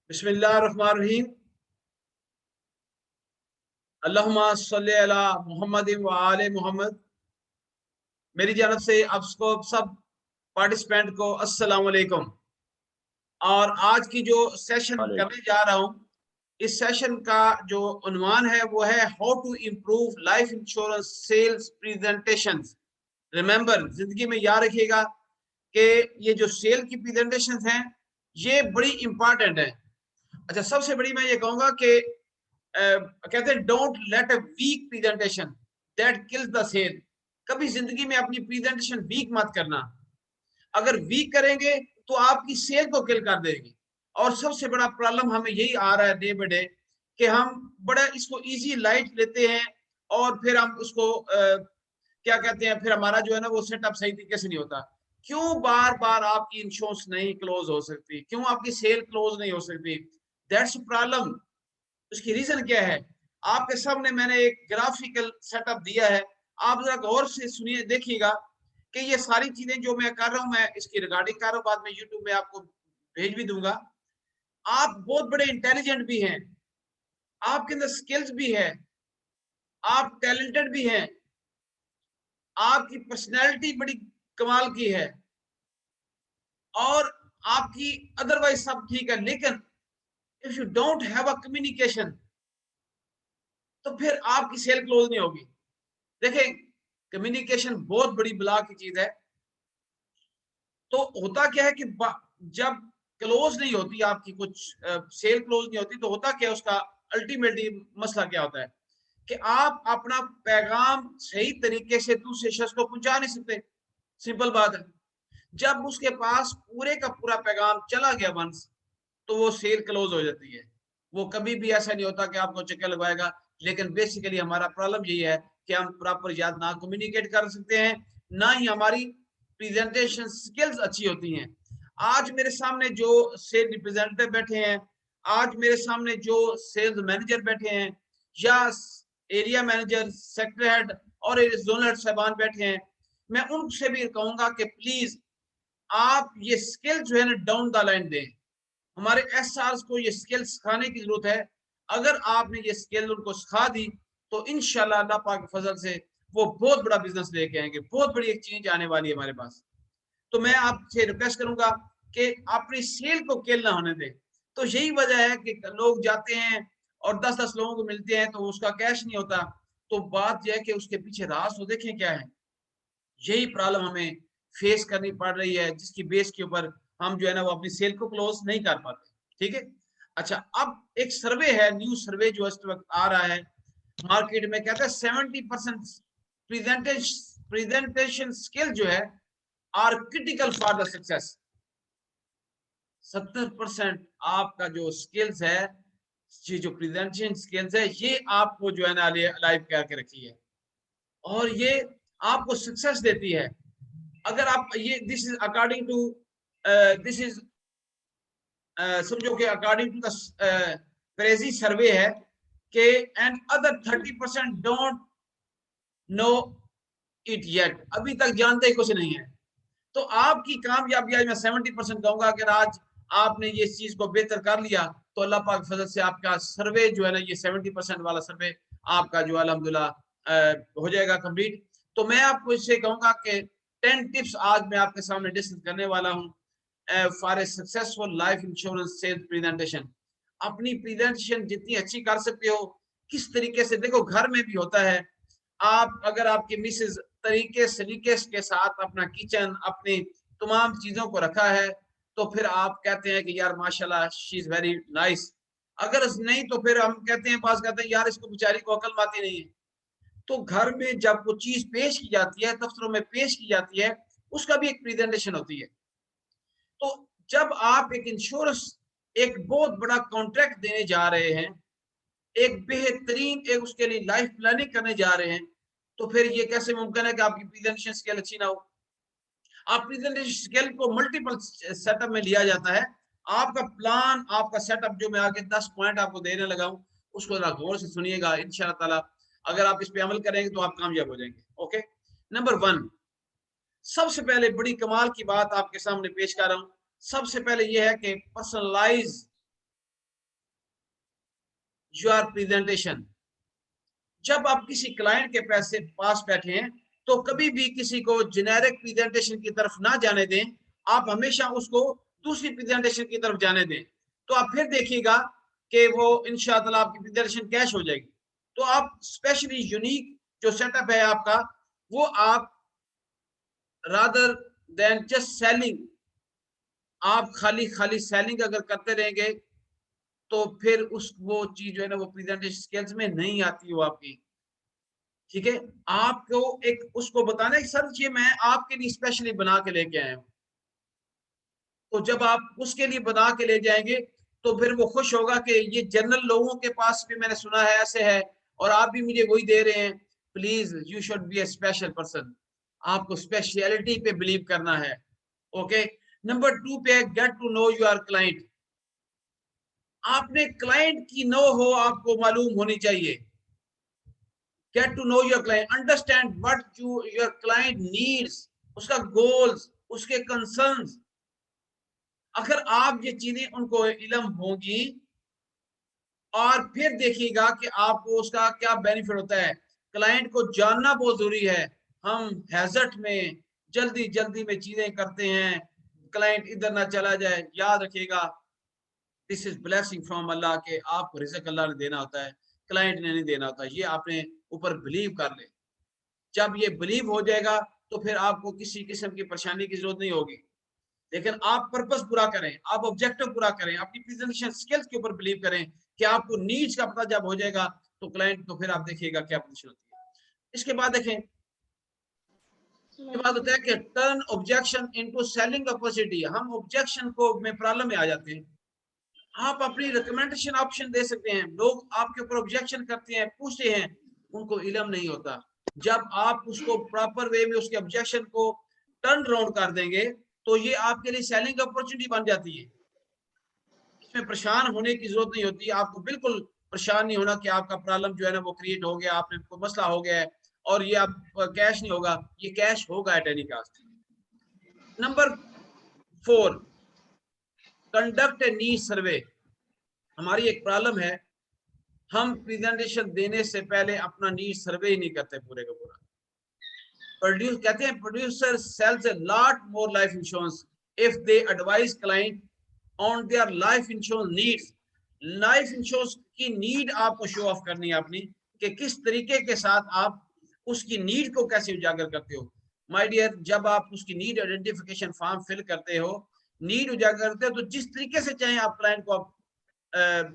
बिस्मिल्लाहिर्रहमानिर्रहीम। अल्लाहुम्मा सल्ली अला मुहम्मदिन व आले मोहम्मद। मेरी जानब से आप सब पार्टिसिपेंट को अस्सलाम वालेकुम। और आज की जो सेशन करने जा रहा हूँ, इस सेशन का जो उन्वान है वो है how to improve life insurance sales presentation. Remember, जिंदगी में याद रखिएगा कि ये जो सेल की प्रेजेंटेशन हैं ये बड़ी इंपॉर्टेंट है। अच्छा, सबसे बड़ी मैं ये कहूंगा कि कहते हैं don't let a weak presentation that kills the sale. कभी जिंदगी में अपनी प्रेजेंटेशन वीक मत करना। अगर वीक करेंगे तो आपकी सेल को किल कर देगी। और सबसे बड़ा प्रॉब्लम हमें यही आ रहा है डे बाय डे कि हम बड़ा इसको इजी लाइट लेते हैं और फिर हम उसको क्या कहते हैं, फिर हमारा जो है ना वो सेटअप सही तरीके से नहीं होता। क्यों बार बार आपकी इंश्योरेंस नहीं क्लोज हो सकती, क्यों आपकी सेल क्लोज नहीं हो सकती? That's problem. उसकी रीजन क्या है? आपके सामने मैंने एक ग्राफिकल सेटअप दिया है, आप जरा गौर से सुनिए, देखिएगा कि ये सारी चीजें जो मैं कर रहा हूं, मैं इसकी रिगार्डिंग कर रहा हूं, बाद में यूट्यूब में आपको भेज भी दूंगा। आप बहुत बड़े इंटेलिजेंट भी हैं, आपके अंदर स्किल्स भी है, आप टैलेंटेड भी हैं, आपकी पर्सनैलिटी बड़ी कमाल की है और आपकी अदरवाइज सब ठीक है। लेकिन if you don't have a communication तो फिर आपकी सेल क्लोज नहीं होगी। देखें, कम्युनिकेशन बहुत बड़ी बला की चीज है। तो होता क्या है कि जब क्लोज नहीं होती आपकी कुछ सेल क्लोज नहीं होती, तो होता क्या है, उसका अल्टीमेटली मसला क्या होता है कि आप अपना पैगाम सही तरीके से दूसरे शख्स को पहुंचा नहीं सकते। सिंपल बात है। जब उसके पास पूरे का पूरा पैगाम चला गया वंस, तो वो सेल क्लोज हो जाती है। वो कभी भी ऐसा नहीं होता कि आपको चक्कर लगवाएगा। लेकिन बेसिकली हमारा प्रॉब्लम यही है कि हम प्रॉपर या ना कम्युनिकेट कर सकते हैं, ना ही हमारी प्रेजेंटेशन स्किल्स अच्छी होती हैं। आज मेरे सामने जो सेल रिप्रेजेंटेटिव बैठे हैं, आज मेरे सामने जो सेल्स मैनेजर बैठे हैं, या एरिया मैनेजर, सेक्टर हेड और जोनल साहबान बैठे हैं, मैं उनसे भी कहूंगा कि प्लीज आप ये स्किल जो है ना डाउन द लाइन दें। हमारे एसआरस को ये स्किल सिखाने की जरूरत है। अगर आपने ये स्किल उनको सिखा दी तो इंशाल्लाह अल्लाह पाक के फजल से वो बहुत बड़ा बिजनेस लेके आएंगे, बहुत बड़ी एक चीज आने वाली है हमारे पास। तो मैं आपसे रिक्वेस्ट करूंगा कि अपनी सेल को किल ना होने दें। तो यही वजह है कि लोग जाते हैं और 10-10 लोगों को मिलते हैं तो उसका कैश नहीं होता। तो बात यह है कि उसके पीछे राज तो देखें क्या है। यही प्रॉब्लम हमें फेस करनी पड़ रही है, जिसकी बेस के ऊपर हम जो है ना वो अपनी सेल को क्लोज नहीं कर पाते। ठीक है। अच्छा, अब एक सर्वे है, न्यू सर्वे जो इस वक्त आ रहा है मार्केट में, कहता है 70% प्रेजेंटेशन स्किल जो है are critical for the success. 70% आपका जो स्किल्स है, ये जो प्रेजेंटेशन स्किल्स है, ये आपको जो है ना लाइव करके रखी है और ये आपको सक्सेस देती है। अगर आप ये this is according to this is समझो कि according to the Prezi survey है कि and other 30% don't know it yet, अभी तक जानते ही कुछ नहीं है। तो आपकी कामयाबी आज मैं 70% कहूंगा। अगर आज आपने ये चीज को बेहतर कर लिया तो अल्लाह पाक फजल से आपका सर्वे जो है ना, ये 70% वाला सर्वे आपका जो अल्हम्दुलिल्लाह हो जाएगा कंप्लीट। तो मैं आपको इससे कहूंगा कि 10 टिप्स आज मैं आपके सामने डिस्कस करने वाला हूँ for a successful life insurance sales presentation. अपनी प्रेजेंटेशन जितनी अच्छी कर सकते हो, किस तरीके से, देखो घर में भी होता है। आप अगर आपकी मिसेज तरीके सलीके के साथ अपना किचन, अपनी तमाम चीजों को रखा है, तो फिर आप कहते हैं कि यार माशाल्लाह शी इज वेरी नाइस। अगर नहीं तो फिर हम कहते हैं, पास कहते हैं यार इसको बेचारी को अकल आती नहीं है। तो घर में जब वो चीज पेश की जाती है, दफ्तरों में पेश की जाती है, उसका भी एक प्रेजेंटेशन होती है। तो जब आप एक इंश्योरेंस, एक बहुत बड़ा कॉन्ट्रैक्ट देने जा रहे हैं, एक बेहतरीन एक उसके लिए लाइफ प्लानिंग करने जा रहे हैं, तो फिर ये कैसे मुमकिन है कि आपकी प्रेजेंटेशन स्किल अच्छी ना हो? आप प्रेजेंटेशन स्किल को मल्टीपल सेटअप में लिया जाता है। आपका प्लान, आपका सेटअप जो मैं आगे 10 पॉइंट आपको देने लगा हूं, उसको जरा गौर से सुनिएगा। इंशाल्लाह ताला अगर आप इस पे अमल करेंगे तो आप कामयाब हो जाएंगे। ओके। नंबर 1, सबसे पहले बड़ी कमाल की बात आपके सामने पेश कर रहा हूं। सबसे पहले यह है कि पर्सनलाइज योर प्रेजेंटेशन। जब आप किसी क्लाइंट के पास बैठे हैं तो कभी भी किसी को जेनेरिक प्रेजेंटेशन की तरफ ना जाने दें, आप हमेशा उसको दूसरी प्रेजेंटेशन की तरफ जाने दें। तो आप फिर देखिएगा कि वो इंशाअल्लाह आपकी प्रेजेंटेशन कैश हो जाएगी। तो आप स्पेशली यूनिक जो सेटअप है आपका, वो आप रादर देन जस्ट सेलिंग, आप खाली खाली सेलिंग अगर करते रहेंगे तो फिर उस वो चीज जो है ना वो प्रेजेंटेशन स्किल्स में नहीं आती हो आपकी। ठीक है, आपको एक उसको बताना है सर ये मैं आपके लिए स्पेशली बना के लेके आया हूँ। तो जब आप उसके लिए बना के ले जाएंगे तो फिर वो खुश होगा कि ये जनरल लोगों के पास भी मैंने सुना है ऐसे है और आप भी मुझे वही दे रहे हैं। Please you should be a special person, आपको स्पेशलिटी पे बिलीव करना है। ओके, नंबर 2 पे get to know your client. आपने क्लाइंट की नो हो आपको मालूम होनी चाहिए। Get to know your client, understand what your client needs, उसका गोल्स, उसके कंसर्न्स। अगर आप ये चीजें उनको इल्म होगी और फिर देखिएगा कि आपको उसका क्या बेनिफिट होता है। क्लाइंट को जानना बहुत जरूरी है। हम हैजर्ड में जल्दी जल्दी में चीजें करते हैं, क्लाइंट इधर ना चला जाए। याद रखिएगा दिस इज ब्लेसिंग फ्रॉम अल्लाह के आपको रिज़्क अल्लाह ने देना होता है, क्लाइंट ने नहीं देना होता। ये आपने ऊपर बिलीव कर ले। जब ये बिलीव हो जाएगा तो फिर आपको किसी किस्म की परेशानी की जरूरत नहीं होगी। लेकिन आप पर्पस पूरा करें, आप ऑब्जेक्टिव पूरा करें, अपनी प्रेजेंटेशन स्किल्स के ऊपर बिलीव करें कि आपको नीड्स का पता जब हो जाएगा तो क्लाइंट तो फिर आप देखिएगा क्या पोजीशन होती है। इसके बाद देखें, इसके बाद होता है कि turn objection into selling opportunity. हम ऑब्जेक्शन को में प्रॉब्लम में आ जाते हैं। आप अपनी रिकमेंडेशन ऑप्शन दे सकते हैं। लोग आपके ऊपर ऑब्जेक्शन करते हैं, पूछते हैं, उनको इल्म नहीं होता। जब आप उसको प्रॉपर वे में उसके ऑब्जेक्शन को टर्न राउंड कर देंगे तो ये आपके लिए सेलिंग अपॉर्चुनिटी बन जाती है। इसमें परेशान होने की जरूरत नहीं होती। आपको बिल्कुल परेशान नहीं होना कि आपका प्रॉब्लम जो है ना वो क्रिएट हो गया, आपने कोई मसला हो गया है और ये आप कैश नहीं होगा। ये कैश होगा at any cost. Number 4, conduct a need survey. हमारी एक प्रॉब्लम है, हम प्रेजेंटेशन देने से पहले अपना नीड सर्वे ही नहीं करते पूरे का पूरा। प्रोड्यूस कहते हैं producer sells a lot more life insurance if they advise client on their life insurance needs. Life insurance की नीड आपको शो ऑफ करनी है अपनी, कि किस तरीके के साथ आप उसकी नीड को कैसे उजागर करते हो। माय डियर, जब आप उसकी नीड आइडेंटिफिकेशन फॉर्म फिल करते हो, नीड उजागर करते हो, तो जिस तरीके से चाहे आप क्लाइंट को आप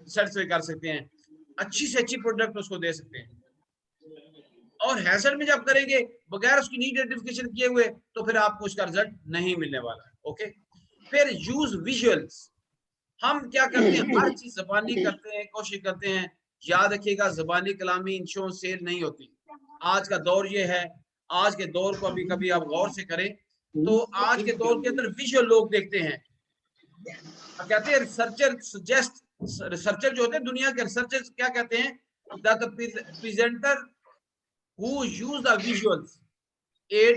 सेटिस्फाई कर सकते हैं, अच्छी से अच्छी प्रोडक्ट उसको दे सकते हैं। और हैजर्ड में जब करेंगे बगैर उसकी नीड आइडेंटिफिकेशन किए हुए तो फिर आपको उसका रिजल्ट नहीं मिलने वाला है। ओके, फिर यूज विजुअल्स। हम क्या करते हैं, हर चीज जबानी करते हैं, कोशिश करते हैं। याद रखिएगा जबानी कलामी इंश्योरेंस सेल नहीं होती। आज का दौर ये है, आज के दौर को अभी कभी आप गौर से करें तो आज के दौर के अंदर विजुअल लोग देखते हैं। कहते हैं रिसर्चर सजेस्ट, रिसर्चर जो होते हैं दुनिया के रिसर्चर क्या कहते हैं, the presenter who use the visuals aid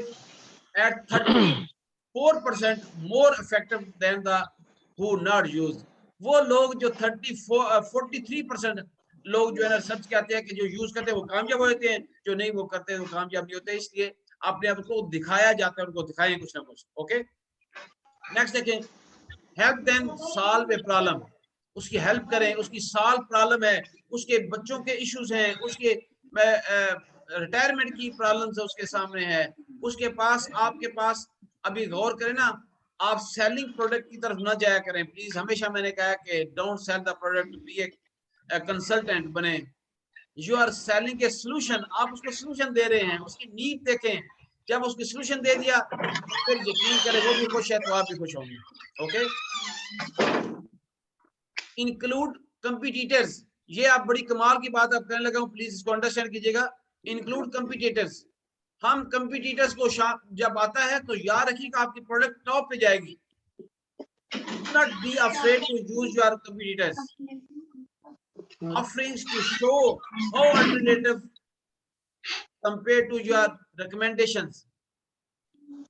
at 34% more effective than the who not use। वो लोग जो 43% लोग जो है ना रिसर्च कहते हैं कि जो यूज करते हैं वो कामयाब होते हैं, जो नहीं वो करते हैं वो कामयाब नहीं होते। इसलिए अपने आप को दिखाया जाता है, उनको दिखाएं कुछ ना कुछ। ओके, नेक्स्ट देखें, help them solve a problem. उसकी हेल्प करें, उसकी सॉल्व प्रॉब्लम है, उसके बच्चों के इश्यूज हैं, उसके रिटायरमेंट की प्रॉब्लम्स है उसके सामने है, उसके पास आपके पास। अभी गौर करें ना, आप सेलिंग प्रोडक्ट की तरफ ना जाया करें प्लीज। हमेशा मैंने कहा कि don't sell the product, be a consultant बने। You are selling a solution, आप उसको सोल्यूशन दे रहे हैं, उसकी नीड देखें। जब उसकी सोल्यूशन दे दिया फिर यकीन करें वो भी खुश है तो आप भी खुश होंगे। Okay, include competitors. ये आप बड़ी कमाल की बात आप कहने लगा हूं, प्लीज इसको अंडरस्टैंड कीजिएगा। इंक्लूड कंपिटिटर्स, हम कंपिटिटर्स को जब आता है तो याद रखिएगा आपकी प्रोडक्ट टॉप पे जाएगी। Not be afraid to use your competitors offerings to show how alternative compare to your recommendations.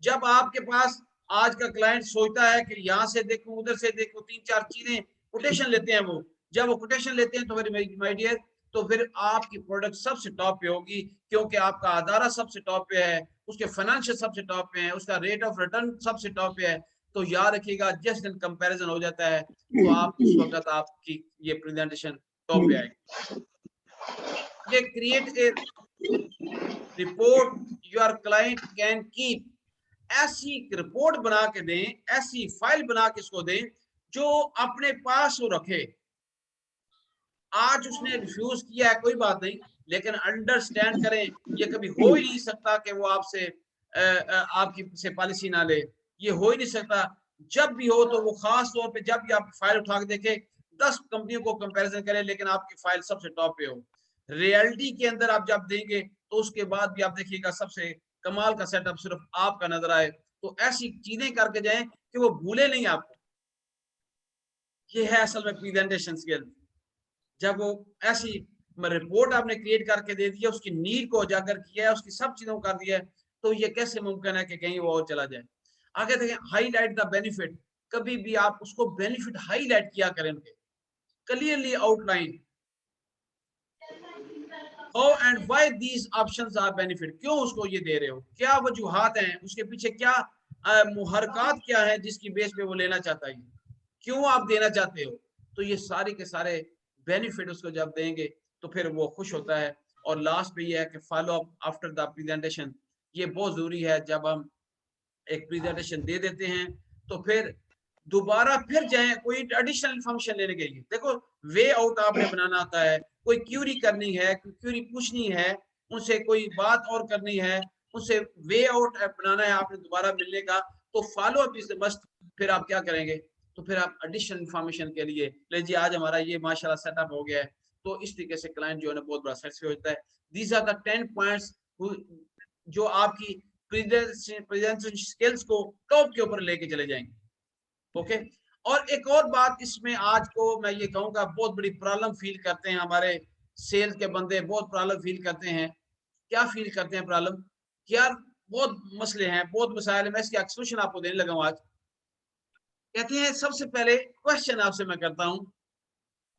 जब आपके पास आज का क्लाइंट सोचता है कि यहाँ से देखूं उधर से देखूं, 3-4 चीजें कोटेशन लेते हैं वो, जब वो कोटेशन लेते हैं तो फिर माय डियर, तो फिर आपकी प्रोडक्ट सबसे टॉप पे होगी, क्योंकि आपका अदारा सबसे टॉप पे है, उसके फाइनेंशियल सबसे टॉप पे है, उसका रेट ऑफ रिटर्न सबसे टॉप पे है। तो याद रखिएगा जिस दिन कंपैरिजन हो जाता है तो आप उस वक्त आपकी ये प्रेजेंटेशन टॉप पे आएगी। ये create a report your client can keep, ऐसी रिपोर्ट बना के दें, ऐसी फाइल बना के इसको दें जो अपने पास वो रखे। आज उसने रिफ्यूज किया है, कोई बात नहीं, लेकिन अंडरस्टैंड करें ये कभी हो ही नहीं सकता कि वो आपसे आपकी से पॉलिसी ना ले, ये हो ही नहीं सकता। जब भी हो तो वो खास तौर पे जब भी आप फाइल उठा के देखें, 10 कंपनियों को कंपैरिजन करें, लेकिन आपकी फाइल सबसे टॉप पे हो। रियलिटी के अंदर आप जब देंगे तो उसके बाद भी आप देखिएगा सबसे कमाल का सेटअप सिर्फ आपका नजर आए। तो ऐसी चीजें करके जाएं कि वो भूले नहीं आपको। ये है असल में प्रेजेंटेशन स्किल। जब वो ऐसी रिपोर्ट आपने क्रिएट करके दे दिया, उसकी नीड को उजागर किया है, उसकी सब चीजों को कर दिया है, तो ये कैसे मुमकिन है कि कहीं वो और चला जाए। आगे देखें, हाईलाइट द बेनिफिट। कभी भी आप उसको बेनिफिट हाईलाइट किया करें, उनके clearly outline how and why these options are benefit. क्यों उसको ये दे रहे हो, क्या वजूहात हैं, उसके पीछे क्या मुहरकात क्या है जिसकी बेस पे वो लेना चाहता है, क्यों आप देना चाहते हो। तो ये सारे के सारे बेनिफिट उसको जब देंगे तो फिर वो खुश होता है। और लास्ट पे ये है कि follow up after the presentation, ये बहुत जरूरी है। जब हम एक प्रेजेंटेशन दे देते हैं तो फिर दोबारा फिर जाएं कोई एडिशनल इन्फॉर्मेशन लेने के लिए। देखो, वे आउट आपने बनाना होता है, कोई क्यूरी करनी है, क्यूरी पूछनी है, उनसे कोई बात और करनी है, उनसे वे आउट बनाना है आपने दोबारा मिलने का, तो फॉलो अप इज मस्ट। फिर आप क्या करेंगे, तो फिर आप एडिशनल इन्फॉर्मेशन के लिए ले जी, आज हमारा ये माशाल्लाह सेटअप हो गया है, तो इस तरीके से क्लाइंट जो है ना बहुत बड़ा सेटिस्फाई होता है। दीज आर द 10 पॉइंट्स जो आपकी प्रेजेंटेशन स्किल्स को टॉप के ऊपर लेके चले जाएंगे। ओके। और एक और बात इसमें आज को मैं ये कहूंगा, बहुत बड़ी प्रॉब्लम फील करते हैं हमारे सेल्स के बंदे, बहुत प्रॉब्लम फील करते हैं। क्या फील करते हैं प्रॉब्लम, यार बहुत मसले हैं, बहुत मसाइल है, मैं इसकी सोल्यूशन आपको देने लगा हूं आज। कहते हैं सबसे पहले क्वेश्चन आपसे मैं करता हूं,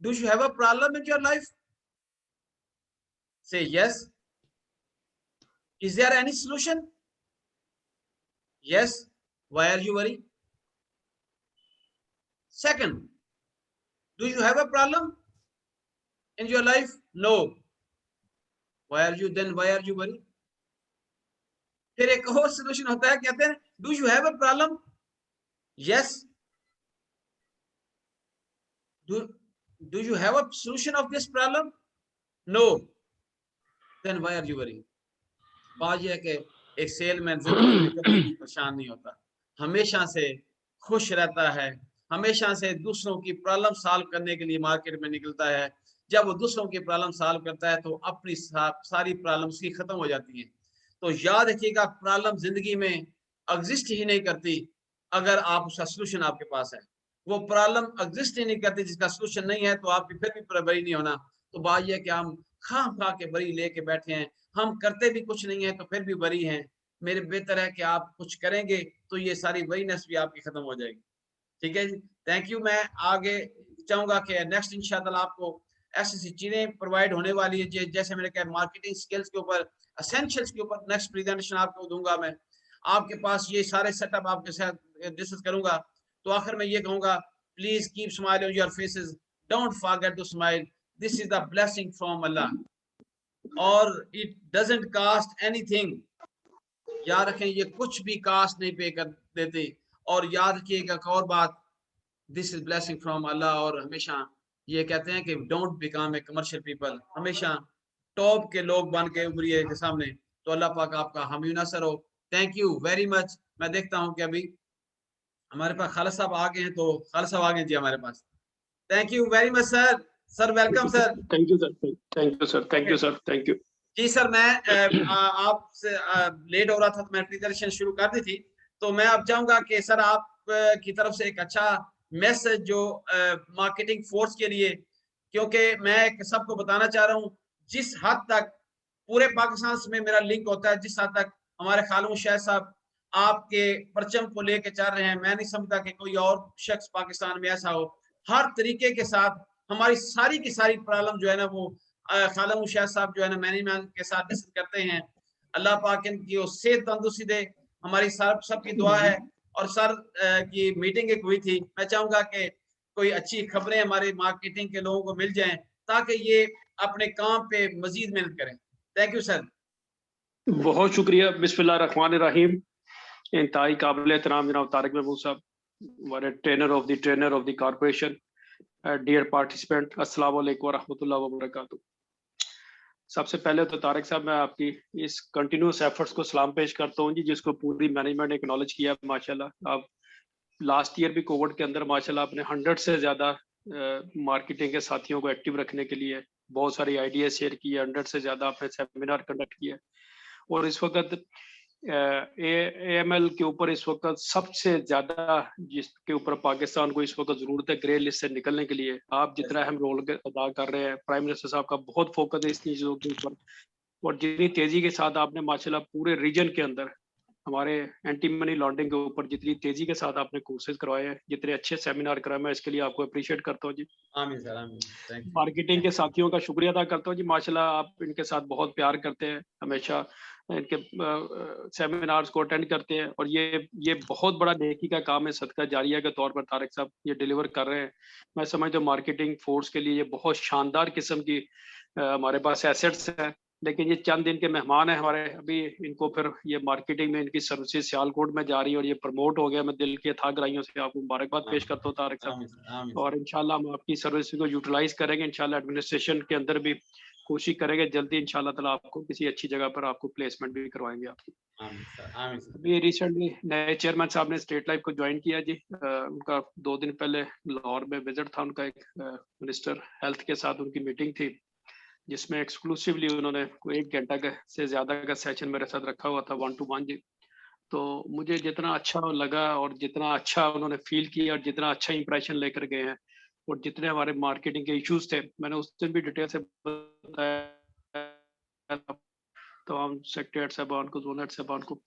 do you have a problem in your life? Say yes. Is there any solution? Yes. Why are you worry? Second, do you have a problem in your life? No. Why are you worried? फिर एक और solution होता है, कहते हैं do you have a problem? Yes. Do you have a solution of this problem? No. Then why are you worry? बात यह है कि एक सेलमैन जिंदगी में कभी भी परेशान नहीं होता, हमेशा से खुश रहता है, हमेशा से दूसरों की प्रॉब्लम सॉल्व करने के लिए मार्केट में निकलता है। जब वो दूसरों की प्रॉब्लम सॉल्व करता है तो अपनी सारी प्रॉब्लम उसकी खत्म हो जाती है। तो याद रखिएगा, प्रॉब्लम जिंदगी में एग्जिस्ट ही नहीं करती अगर आप उसका सोल्यूशन आपके पास है। वो प्रॉब्लम एग्जिस्ट ही नहीं करती जिसका सोल्यूशन नहीं है, तो आपकी फिर भी बरी नहीं होना। तो बात यह कि हम खा खा के बरी लेके बैठे हैं, हम करते भी कुछ नहीं है तो फिर भी बरी हैं। मेरे बेहतर है कि आप कुछ करेंगे तो ये सारी वरीनेस भी आपकी खत्म हो जाएगी। ठीक है जी, थैंक यू। मैं आगे चाहूंगा कि नेक्स्ट इंशाल्लाह आपको ऐसी ऐसी चीजें प्रोवाइड होने वाली है, जैसे मैंने कहा मार्केटिंग स्किल्स के ऊपर, एसेंशियल्स के ऊपर नेक्स्ट प्रेजेंटेशन आपको दूंगा मैं। आपके पास ये सारे सेटअप आपके साथ डिस्कस करूंगा। तो आखिर में ये कहूंगा, please keep smile on your faces, don't forget to smile, this is the blessing from Allah और इट डजंट कास्ट एनीथिंग। याद रखें, ये कुछ भी कास्ट नहीं पे कर देते। और याद रखिएगा एक और बात, this is blessing from Allah. और हमेशा ये कहते हैं कि don't become a commercial people, हमेशा टॉप के लोग बन के उभरिए के सामने। तो अल्लाह पाक आपका हामी नसर हो। Thank you very much. मैं देखता हूँ कि अभी हमारे पास खालिद साहब आ गए हैं, तो खालिद साहब आ गए जी हमारे पास। Thank you very much sir. Sir welcome sir. Thank you sir, thank you sir, thank you sir, thank you. जी सर, मैं आपसे लेट हो रहा था तो मैं प्रेजेंटेशन शुरू कर दी थी। तो मैं अब चाहूंगा कि सर आप की तरफ से एक अच्छा मैसेज जो मार्केटिंग फोर्स के लिए, क्योंकि मैं सबको बताना चाह रहा हूँ जिस हद तक पूरे पाकिस्तान में मेरा लिंक होता है, जिस हद तक हमारे खालू शाह साहब आपके परचम को लेके चल रहे हैं, मैं नहीं समझता कि कोई और शख्स पाकिस्तान में ऐसा हो। हर तरीके के साथ हमारी सारी की सारी प्रॉब्लम जो है ना वो खालम मुशाह साहब जो है ना मैनेजमेंट के साथ डिस्कस करते हैं। अल्लाह पाक इनकी वो सेहत तंदुरुस्ती दे, हमारी सबकी दुआ है। और सर की मीटिंग एक हुई थी, मैं चाहूंगा कि कोई अच्छी खबरें हमारे मार्केटिंग के लोगों को मिल जाएं ताकि ये अपने काम पे मजीद मेहनत करें। Thank you sir. बहुत शुक्रिया। बिस्मिल्लाह रहमान रहीम। इंतहाई काबिल एहतराम जनाब तारिक महमूद साहब, हमारे trainer of the corporation, dear participant, अस्सलाम वालेकुम रहमतुल्लाहि व बरकातहू। सबसे पहले तो तारिक साहब मैं आपकी इस कंटिन्यूस एफर्ट्स को सलाम पेश करता हूँ जी, जिसको पूरी मैनेजमेंट ने एक्नॉलेज किया माशाल्लाह। आप लास्ट ईयर भी कोविड के अंदर माशाल्लाह आपने 100 से ज़्यादा मार्केटिंग के साथियों को एक्टिव रखने के लिए बहुत सारी आइडिया शेयर किए, 100 से ज़्यादा आपने सेमिनार कंडक्ट किए। और इस वक्त AML के ऊपर इस वक्त सबसे ज्यादा जिसके ऊपर पाकिस्तान को इस वक्त जरूरत है ग्रे लिस्ट से निकलने के लिए, आप जितना अहम रोल अदा कर रहे हैं, प्राइम मिनिस्टर साहब का बहुत फोकस है इस चीजों के ऊपर। और जितनी तेजी के साथ आपने माशाल्लाह पूरे रीजन के अंदर हमारे एंटी मनी लॉन्ड्रिंग के ऊपर जितनी तेजी के साथ आपने कोर्सेज करवाए हैं, जितने अच्छे सेमिनार कराए, मैं इसके लिए आपको अप्रिशिएट करता हूँ जी। आमीन सर, आमीन। Thank you. मार्केटिंग के साथियों का शुक्रिया अदा करता हूँ जी, माशाल्लाह आप इनके साथ बहुत प्यार करते हैं, हमेशा इनके सेमिनार्स को अटेंड करते हैं। और ये बहुत बड़ा नेकी का काम है, सदका जारिया के तौर पर तारिक साहब ये डिलीवर कर रहे हैं। मैं समझता हूँ मार्केटिंग फोर्स के लिए ये बहुत शानदार किस्म की हमारे पास एसेट्स हैं। लेकिन ये चंद दिन के मेहमान हैं हमारे, अभी इनको फिर ये मार्केटिंग में इनकी सर्विसेज सियालकोट में जा रही है और ये प्रमोट हो गया। मैं दिल की अथाह गहराइयों से आपको मुबारकबाद पेश करता हूँ तारिक साहब। आमीन सर, आमीन और सर। इंशाल्लाह हम आपकी सर्विस को यूटिलाइज करेंगे, इंशाल्लाह एडमिनिस्ट्रेशन के अंदर भी कोशिश करेंगे जल्दी इंशाल्लाह ताला आपको किसी अच्छी जगह पर आपको प्लेसमेंट भी करवाएंगे आपकी। आमीन सर, आमीन सर। अभी रिसेंटली नए चेयरमैन साहब ने स्टेट लाइफ को ज्वाइन किया जी। उनका 2 दिन पहले लाहौर में विजिट था उनका, एक मिनिस्टर हेल्थ के साथ उनकी मीटिंग थी, जिसमें एक्सक्लूसिवली उन्होंने कोई 1 घंटा का से ज्यादा का सेशन मेरे साथ रखा हुआ था 1 to 1 जी। तो मुझे जितना अच्छा लगा और जितना अच्छा उन्होंने फील किया और जितना अच्छा इंप्रेशन लेकर गए हैं और जितने हमारे मार्केटिंग के इश्यूज थे, मैंने उस दिन भी डिटेल से बताया तो हम सेक्रेटरी साहबान को, जोनर साहबान को,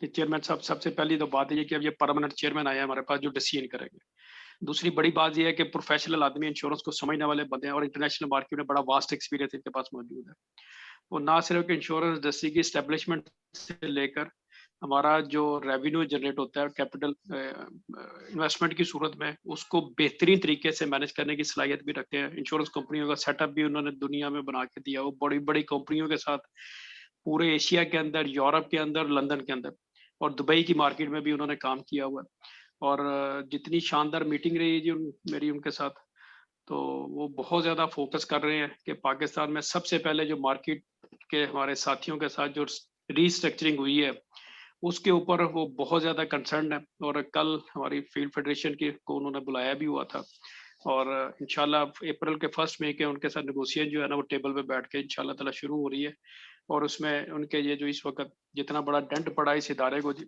चेयरमैन साहब सबसे पहली तो बात ये कि अब ये परमानेंट चेयरमैन आया है हमारे पास जो डिसीजन करेंगे। दूसरी बड़ी बात यह है कि प्रोफेशनल आदमी, इंश्योरेंस को समझने वाले बंदे हैं और इंटरनेशनल मार्केट में बड़ा वास्ट एक्सपीरियंस इनके पास मौजूद है। वो ना सिर्फ इंश्योरेंस इंडस्ट्री की एस्टेब्लिशमेंट से लेकर हमारा जो रेवेन्यू जनरेट होता है कैपिटल इन्वेस्टमेंट की सूरत में, उसको बेहतरीन तरीके से मैनेज करने की सलाहियत भी रखते हैं। इंश्योरेंस कंपनियों का सेटअप भी उन्होंने दुनिया में बना के दिया। वो बड़ी बड़ी कंपनियों के साथ पूरे एशिया के अंदर, यूरोप के अंदर, लंदन के अंदर और दुबई की मार्केट में भी उन्होंने काम किया हुआ है। और जितनी शानदार मीटिंग रही जी मेरी उनके साथ, तो वो बहुत ज़्यादा फोकस कर रहे हैं कि पाकिस्तान में सबसे पहले जो मार्केट के हमारे साथियों के साथ जो रीस्ट्रक्चरिंग हुई है उसके ऊपर वो बहुत ज़्यादा कंसर्न है। और कल हमारी फील्ड फेडरेशन की को उन्होंने बुलाया भी हुआ था और इंशाल्लाह अप्रैल के 1 मई के उनके साथ नेगोशिएशन जो है ना वो टेबल पे बैठ के इंशाल्लाह ताला शुरू हो रही है। और उसमें उनके ये जो इस वक्त जितना बड़ा डेंट पड़ा इस इदारे को जी,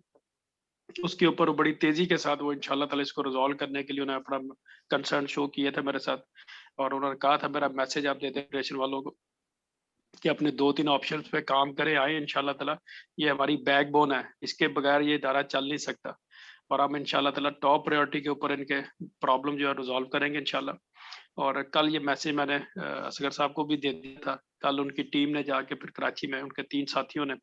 उसके ऊपर बड़ी तेजी के साथ वो इंशाल्लाह ताला इसको रिजॉल्व करने के लिए उन्हें अपना कंसर्न शो किया था मेरे साथ। और उन्होंने कहा था मेरा मैसेज आप देते हैं फेडरेशन वालों को कि अपने 2-3 ऑप्शन पे काम करें, आए इंशाल्लाह ताला। ये हमारी बैकबोन है, इसके बगैर ये इदारा चल नहीं सकता। और हम इंशाल्लाह ताला टॉप प्रायोरिटी के ऊपर इनके प्रॉब्लम जो है रिजॉल्व करेंगे इंशाल्लाह। और कल ये मैसेज मैंने असगर साहब को भी दे दिया था। कल उनकी टीम ने जाके फिर कराची में उनके 3 साथियों ने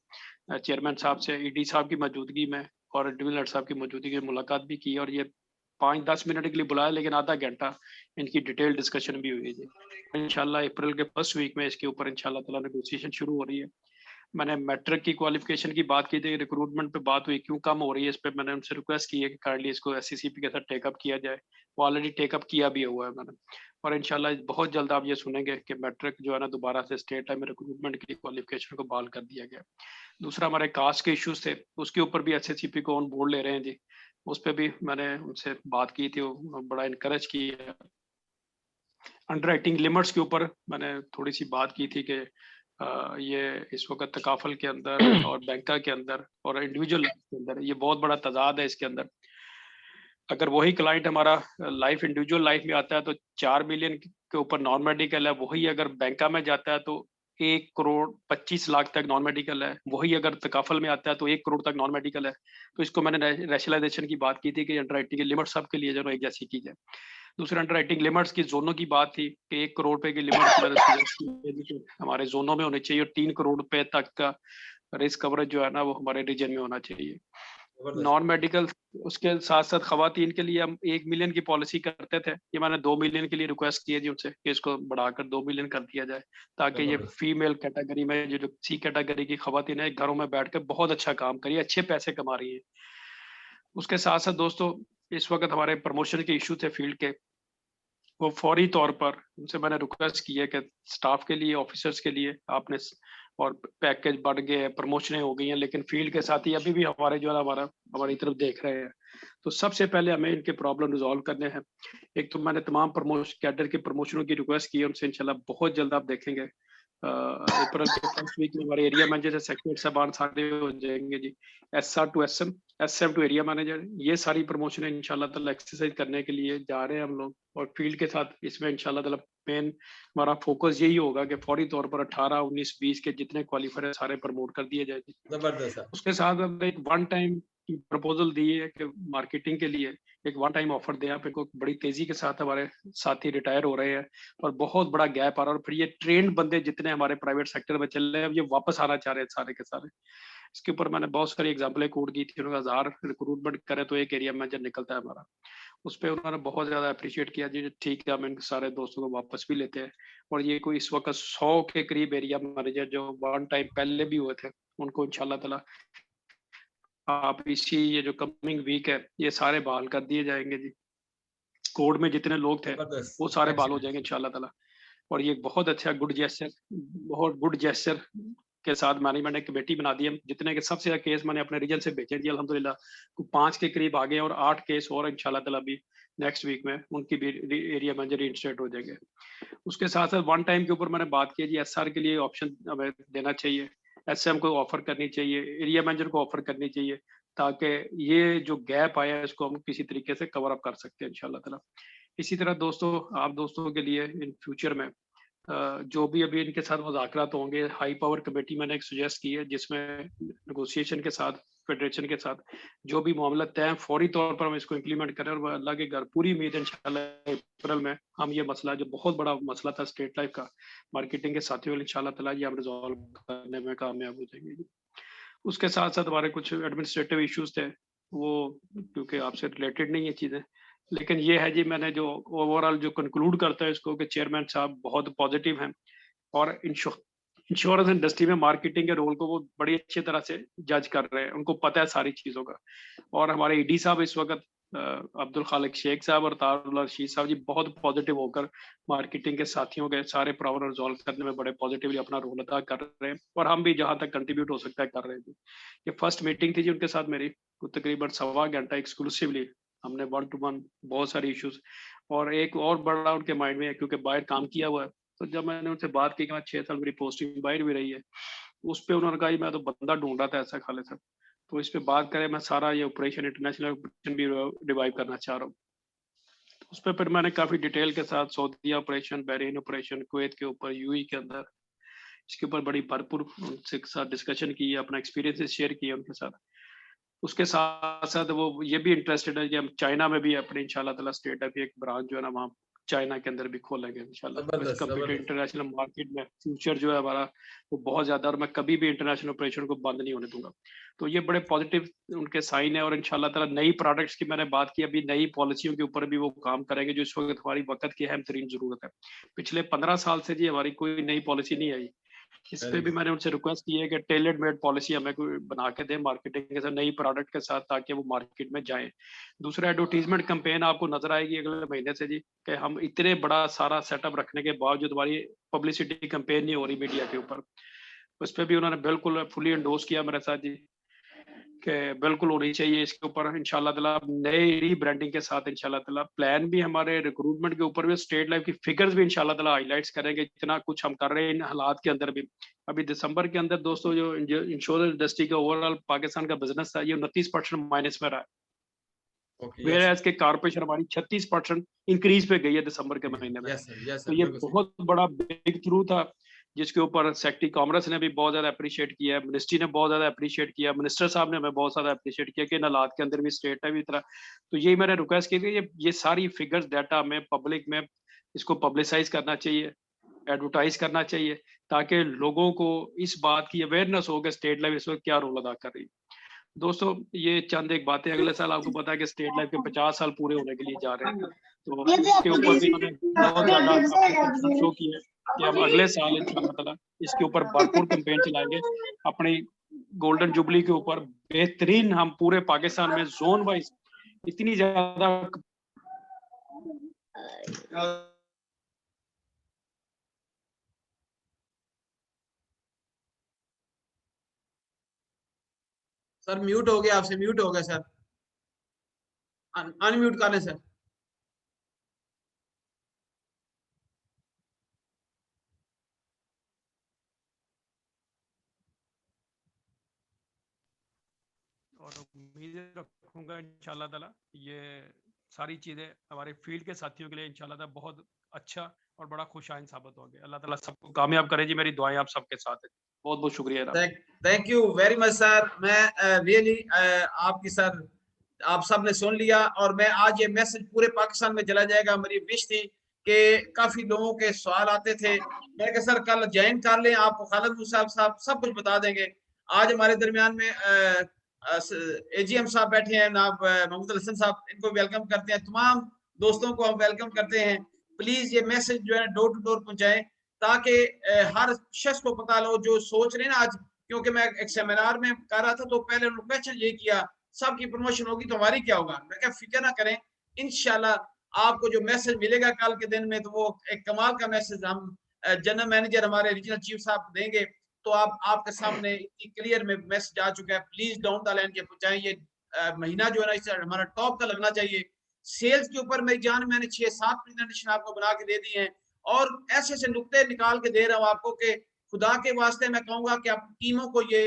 चेयरमैन साहब से ईडी साहब की मौजूदगी में और डिविजनल हेड साहब की मौजूदगी में मुलाकात भी की और ये 5-10 मिनट के लिए बुलाया, लेकिन आधा घंटा इनकी डिटेल डिस्कशन भी हुई है जी। इंशाल्लाह अप्रैल के फर्स्ट वीक में इसके ऊपर इंशाल्लाह ताला नेगोशिएशन शुरू हो रही है। मैंने मैट्रिक की क्वालिफिकेशन की बात की थी, रिक्रूटमेंट पे बात हुई क्यों कम हो रही है, इस पे मैंने उनसे रिक्वेस्ट की है कि काइंडली इसको एससीसीपी के साथ टेकअप किया जाए। वो ऑलरेडी टेकअप किया भी हुआ है मैंने। और इंशाल्लाह बहुत जल्द आप ये सुनेंगे कि मैट्रिक जो है ना दोबारा से स्टेट टाइम रिक्रूटमेंट की क्वालिफिकेशन को बहाल कर दिया गया। दूसरा हमारे कास्ट के इश्यूज थे, उसके ऊपर भी एससीसीपी को ऑन बोर्ड ले रहे हैं जी। उस पर भी मैंने उनसे बात की थी, वो बड़ा इनकरेज किया। अंडरराइटिंग लिमिट्स के ऊपर मैंने थोड़ी सी बात की थी कि ये इस वक्त तकाफल के अंदर और बैंका के अंदर और इंडिविजुअल लाइफ के अंदर ये बहुत बड़ा तजाद है। इसके अंदर अगर वही क्लाइंट हमारा लाइफ इंडिविजुअल लाइफ में आता है तो 4 मिलियन के ऊपर नॉन मेडिकल है, वही अगर बैंका में जाता है तो 1 करोड़ 25 लाख तक नॉन मेडिकल है, वही अगर तकाफल में आता है तो 1 करोड़ तक नॉन मेडिकल है। तो इसको मैंने रैशनलाइजेशन की बात की थी कि अंडरराइटिंग की लिमिट सबके लिए जो एक जैसी की जाए। दूसरा अंडरराइटिंग लिमिट्स की जोनों की बात थी कि 1 करोड़ रुपए की लिमिट मैंने suggest की थी कि हमारे जोनों में होनी चाहिए और 3 करोड़ रुपए तक का रिस्क कवरेज जो है ना वो हमारे रीजन में होना चाहिए। जबरदस्त। नॉन मेडिकल उसके साथ साथ खवातीन के लिए हम 1 मिलियन की पॉलिसी करते थे, ये मैंने 2 मिलियन के लिए रिक्वेस्ट की है जी उनसे कि इसको बढ़ाकर 2 मिलियन कर दिया जाए, ताकि ये जबरदस्त। फीमेल कैटेगरी में जो सी कैटेगरी की खवातीन है घरों में बैठ कर बहुत अच्छा काम करिए, अच्छे पैसे कमा रही है। उसके साथ साथ दोस्तों इस वक्त हमारे प्रमोशन के इशू थे फील्ड के, वो फौरी तौर पर उनसे मैंने रिक्वेस्ट की है कि स्टाफ के लिए, ऑफिसर्स के लिए आपने और पैकेज बढ़ गए, प्रमोशनें हो गई हैं, लेकिन फील्ड के साथ ही अभी भी हमारे जो है हमारी तरफ देख रहे हैं। तो सबसे पहले हमें इनके प्रॉब्लम रिजॉल्व करने हैं। एक तो मैंने तमाम प्रमोशन कैडर के प्रमोशनों की रिक्वेस्ट की है उनसे, इंशाल्लाह बहुत जल्द आप देखेंगे अप्रैल के फर्स्ट वीक में हमारे एरिया मैनेजर सेक्टर साहबान सारे हो जाएंगे जी, SR to SM, SM to area manager, ये सारी प्रमोशन इंशाल्लाह ताला एक्सरसाइज करने के लिए जा रहे हैं हम लोग। और फील्ड के साथ इसमें इंशाल्लाह ताला मेन हमारा फोकस यही होगा कि फौरी तौर पर 18, 19, 20 के जितने क्वालिफायर है सारे प्रमोट कर दिए जाए। जबरदस्त है। उसके साथ हमने एक वन टाइम प्रपोजल दी है कि मार्केटिंग के लिए एक वन टाइम ऑफर दें आप इनको। बड़ी तेजी के साथ हमारे साथी रिटायर हो रहे हैं और बहुत बड़ा गैप आ रहा है, और फिर ये ट्रेंड बंदे जितने हमारे प्राइवेट सेक्टर में चल रहे हैं, अब ये वापस आना चाह रहे हैं सारे के सारे। इसके ऊपर मैंने बहुत सारी एग्जाम्पलें कोड की थी, उन्होंने 1000 रिक्रूटमेंट करे तो एक एरिया मैनेजर निकलता है हमारा। उस पर उन्होंने बहुत ज्यादा अप्रिशिएट किया जी, ठीक है हम इन सारे दोस्तों को वापस भी लेते हैं। और ये कोई इस वक्त 100 के करीब एरिया मैनेजर जो वन टाइम पहले भी हुए थे, उनको इंशाल्लाह ताला आप इसी ये जो कमिंग वीक है ये सारे बहाल कर दिए जाएंगे जी। कोड में जितने लोग थे जबरदस्त। वो सारे बहाल हो Excellent. जाएंगे इंशाल्लाह ताला। और ये बहुत अच्छा गुड जेस्चर, बहुत गुड जेस्चर के साथ मैनेजमेंट ने कमेटी बना दी है, जितने के सबसे ज्यादा केस मैंने अपने रीजन से भेजे दिए अल्हम्दुलिल्लाह। 5 के करीब आ गए और 8 केस और इंशाल्लाह ताला भी नेक्स्ट वीक में उनकी भी एरिया मैनेजर इंस्टेट हो जाएंगे। उसके साथ साथ वन टाइम के ऊपर मैंने बात की जी, SR के लिए ऑप्शन हमें देना चाहिए, SM को ऑफर करनी चाहिए, एरिया मैनेजर को ऑफर करनी चाहिए, ताकि ये जो गैप आया है इसको हम किसी तरीके से कवर अप कर सकते हैं इंशाल्लाह ताला। इसी तरह दोस्तों आप दोस्तों के लिए इन फ्यूचर में जो भी अभी इनके साथ मुज़ाकरात होंगे, हाई पावर कमेटी मैंने एक सुजेस्ट की है जिसमें नेगोशिएशन के साथ फेडरेशन के साथ जो भी मामला तय है फौरी तौर पर हम इसको इम्प्लीमेंट करें। और अल्लाह के घर पूरी उम्मीद है इंशाल्लाह अप्रैल में हम ये मसला जो बहुत बड़ा मसला था स्टेट लाइफ का मार्केटिंग के साथियों इंशाल्लाह ताला ये हम रिजॉल्व करने में कामयाब हो जाएंगे। उसके साथ साथ हमारे कुछ एडमिनिस्ट्रेटिव इश्यूज थे, वो क्योंकि आपसे रिलेटेड नहीं है चीज़ें, लेकिन ये है जी मैंने जो ओवरऑल जो कंक्लूड करता है इसको कि चेयरमैन साहब बहुत पॉजिटिव हैं और इंश्योरेंस इंडस्ट्री में मार्केटिंग के रोल को वो बड़ी अच्छी तरह से जज कर रहे हैं, उनको पता है सारी चीज़ों का। और हमारे ED साहब इस वक्त अब्दुल खालिक शेख साहब और तारुल्लाह रशीद साहब जी बहुत पॉजिटिव होकर मार्केटिंग के साथियों के सारे प्रॉब्लम रिजॉल्व करने में बड़े पॉजिटिवली अपना रोल अदा कर रहे हैं, और हम भी जहाँ तक कंट्रीब्यूट हो सकता है कर रहे हैं। ये फर्स्ट मीटिंग थी जी उनके साथ मेरी, तकरीबन 1.25 घंटा एक्सक्लूसिवली हमने 1 to 1 बहुत सारे इश्यूज। और एक और बड़ा उनके माइंड में है क्योंकि बाहर काम किया हुआ है, तो जब मैंने उनसे बात की कि मैं 6 साल मेरी पोस्टिंग बाहर भी रही है, उस पर उन्होंने कहा मैं तो बंदा ढूंढ रहा था ऐसा खाले था। तो इस पे बात करें, मैं सारा ये ऑपरेशन इंटरनेशनल ऑपरेशन भी रिवाइव करना चाह रहा हूँ। तो उस पर फिर मैंने काफी डिटेल के साथ सऊदीया ऑपरेशन, बहरीन ऑपरेशन, कुवैत के ऊपर, UAE के अंदर, इसके ऊपर बड़ी भरपूर उनके साथ डिस्कशन की है, अपना एक्सपीरियंस शेयर किया उनके साथ। उसके साथ साथ वो ये भी इंटरेस्टेड है कि हम चाइना में भी अपने इंशाल्लाह ताला स्टेट है एक ब्रांच जो है ना वहाँ चाइना के अंदर भी खोलेंगे इंशाल्लाह। जबरदस्त। कंप्यूटर जबरदस्त। इंटरनेशनल मार्केट में फ्यूचर जो है हमारा वो बहुत ज्यादा, और मैं कभी भी इंटरनेशनल ऑपरेशन को बंद नहीं होने दूंगा। तो ये बड़े पॉजिटिव उनके साइन है। और इंशाल्लाह ताला नई प्रोडक्ट्स की मैंने बात की, अभी नई पॉलिसियों के ऊपर भी वो काम करेंगे जो इस वक्त हमारी वक्त की अहम तरीन जरूरत है। पिछले 15 साल से जी हमारी कोई नई पॉलिसी नहीं आई, इस पे भी मैंने उनसे रिक्वेस्ट की है कि टेलर मेड पॉलिसी हमें कोई बना के दें मार्केटिंग के साथ, नई प्रोडक्ट के साथ, ताकि वो मार्केट में जाएं। दूसरा एडवर्टीजमेंट कैंपेन आपको नजर आएगी अगले महीने से जी, कि हम इतने बड़ा सारा सेटअप रखने के बावजूद हमारी पब्लिसिटी कैंपेन नहीं हो रही मीडिया के ऊपर। उस पर भी उन्होंने बिल्कुल फुली एंडोर्स किया मेरे साथ जी कि बिल्कुल होनी चाहिए इसके ऊपर इंशाल्लाह ताला। नए रीब्रांडिंग के साथ इंशाल्लाह ताला प्लान भी हमारे रिक्रूटमेंट के ऊपर भी, स्टेट लाइफ की फिगर्स भी इंशाल्लाह ताला हाईलाइट्स करेंगे, इतना कुछ हम कर रहे हैं इन हालात के अंदर भी। अभी दिसंबर के अंदर दोस्तों जो इंश्योरेंस इंडस्ट्री का ओवरऑल पाकिस्तान का बिजनेस था ये 29% माइनस में रहा है, वेयर एज के कारपोरेशन हमारी 36% इंक्रीज पे गई है दिसंबर के महीने में। Yes sir. तो ये बिल्कुल सही। बहुत बड़ा ब्रेक थ्रू था जिसके ऊपर सेक्रेटरी कॉमर्स ने भी बहुत ज़्यादा अप्रिशिएट किया है, मिनिस्ट्री ने बहुत ज़्यादा अप्रिशिएट किया, मिनिस्टर साहब ने हमें बहुत ज़्यादा अप्रिशिएट किया कि इन हालात के अंदर भी स्टेट है भी इतना। तो यही मैंने रिक्वेस्ट की थी, ये सारी फिगर्स डाटा में पब्लिक में इसको पब्लिसाइज करना चाहिए, एडवर्टाइज करना चाहिए, ताकि लोगों को इस बात की अवेयरनेस हो कि स्टेट लाइफ इस वक्त क्या रोल अदा कर रही है। दोस्तों, ये चंद एक बातें, अगले साल आपको पता है कि स्टेट लाइफ के 50 साल पूरे होने के लिए जा रहे हैं, तो इसके ऊपर भी मैंने बहुत ज़्यादा अपने शो किया है कि हम अगले साल इंशाअल्लाह ताला इसके ऊपर भरपूर कैंपेन चलाएंगे। अपनी गोल्डन जुबली के ऊपर बेहतरीन हम पूरे पाकिस्तान में जोन वाइज इतनी ज़्यादा सर म्यूट हो गया, आपसे म्यूट हो गया सर, अनम्यूट कर लें सर। और उम्मीद रखूंगा इंशाल्लाह ताला ये सारी चीज़ें हमारे फील्ड के साथियों के लिए इंशाल्लाह ताला बहुत अच्छा और बड़ा खुशाइन साबित होंगे। अल्लाह ताला सबको कामयाब करे जी, मेरी दुआएं आप सबके साथ है। बहुत बहुत शुक्रिया। Thank you very much sir. मैं रियली आपकी सर, आप सब ने सुन लिया, और मैं आज ये मैसेज पूरे पाकिस्तान में चला जाएगा। मेरी विश थी कि काफी लोगों के सवाल आते थे, मैं कहा सर कल ज्वाइन कर लें, आपको खालिद मुसाब साहब सब कुछ बता देंगे। आज हमारे दरमियान में एजीएम साहब बैठे हैं, जनाब मोहम्मद हसन साहब, इनको वेलकम करते हैं। तमाम दोस्तों को हम वेलकम करते हैं। प्लीज ये मैसेज जो है डोर टू डोर पहुंचाएं, ताकि हर शख्स को पता लो जो सोच रहे हैं ना आज। क्योंकि मैं एक सेमिनार में कर रहा था, तो पहले उन्होंने क्वेश्चन ये किया, सबकी प्रमोशन होगी तो हमारी क्या होगा। मैं क्या, फिक्र ना करें, इंशाल्लाह आपको जो मैसेज मिलेगा कल के दिन में, तो वो एक कमाल का मैसेज हम जनरल मैनेजर हमारे रीजनल चीफ साहब देंगे। तो आपके सामने इतनी क्लियर में मैसेज आ चुका है। प्लीज डाउन द लाइन के पहुंचाएं। ये महीना जो है ना, इस हमारा टॉप का लगना चाहिए। सेल्स के ऊपर मेरी जान, मैंने 6-7 प्रेजेंटेशन आपको बना के दे दी है, और ऐसे ऐसे नुक्ते निकाल के दे रहा हूँ आपको कि खुदा के वास्ते मैं कहूंगा कि आप टीमों को ये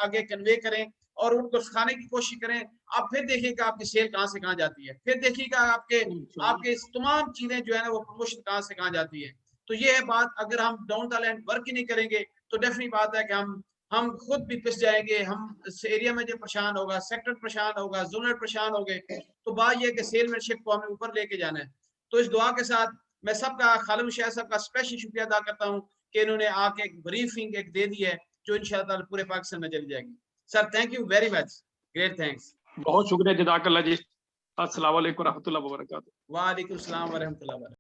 आगे कन्वे करें और उनको सिखाने की कोशिश करें। आप फिर देखिएगा आपकी सेल कहां से कहां जाती है, फिर देखिएगा आपके तमाम चीजें जो है ना, वो प्रमोशन कहां से कहां जाती है। तो ये है बात। अगर हम डाउन द लाइन वर्क ही नहीं करेंगे तो डेफिनेट बात है कि हम खुद भी पिस जाएंगे। हम इस एरिया में जो परेशान होगा, सेक्टर परेशान होगा, जोनल परेशान हो गए, तो बात यह है कि सेलमैनशिप को हमें ऊपर लेके जाना है। तो इस दुआ के साथ मैं सबका, खालिद मुशाहिद साहब का स्पेशल शुक्रिया अदा करता हूँ कि इन्होंने आके एक ब्रीफिंग एक दे दी है, जो इंशाअल्लाह पूरे पाकिस्तान में चली जाएगी। Sir thank you very much, great thanks. बहुत शुक्रिया, जज़ाकल्लाह जी। अस्सलाम वालेकुम रहमतुल्लाहि व बरकातहू। वालेकुम सलाम व रहमतुल्लाहि व बरकातहू।